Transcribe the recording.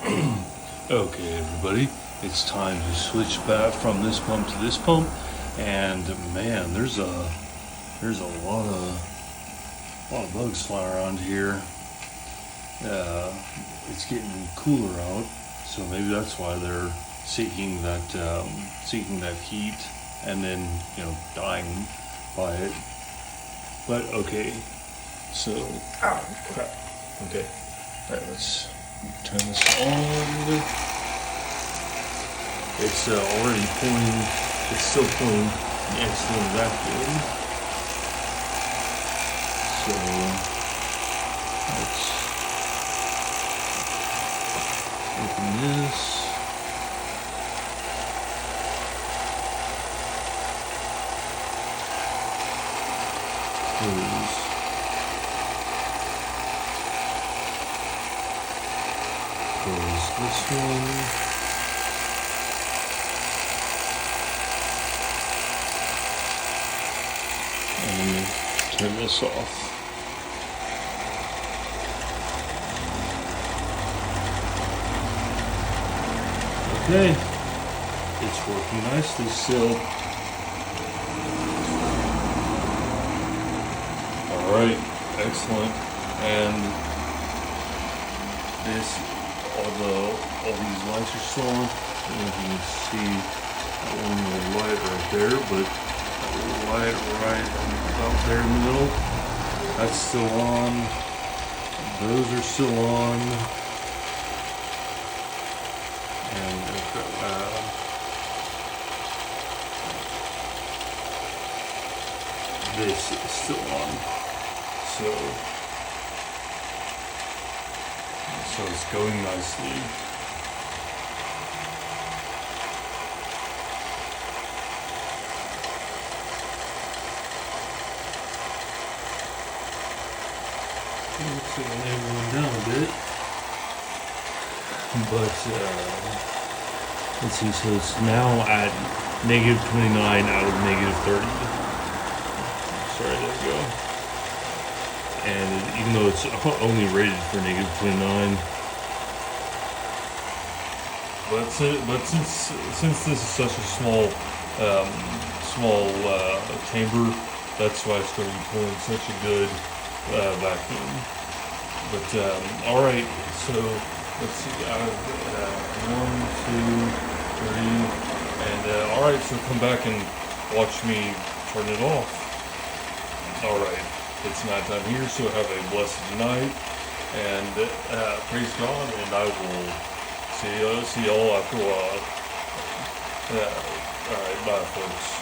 Okay, everybody, it's time to switch back from this pump to this pump, and man, there's a lot of bugs flying around here. It's getting cooler out, so maybe that's why they're seeking that heat, and then dying by it. But okay, so crap. Okay, all right, let's turn this on. It's already pulling. It's still pulling the excellent vacuum. So let's open this. Close. Close this one. And turn this off. Okay, it's working nicely still. All right, excellent. And all these lights are still on. I don't know if you can see that one little light right there, but light right about there in the middle, that's still on. Those are still on. And this is still on. So it's going nicely. Looks like I went down a bit, but let's see. So it's now at negative 29 out of negative 30. Sorry, there we go. And even though it's only rated for negative 29, but since this is such a small chamber, that's why it's going to be pulling such a good vacuum. But all right, so let's see. Out of 1, 2, 3, and all right. So come back and watch me turn it off. All right, it's nighttime here, so have a blessed night, and praise God. And I will see y'all after a while. All right, bye, folks.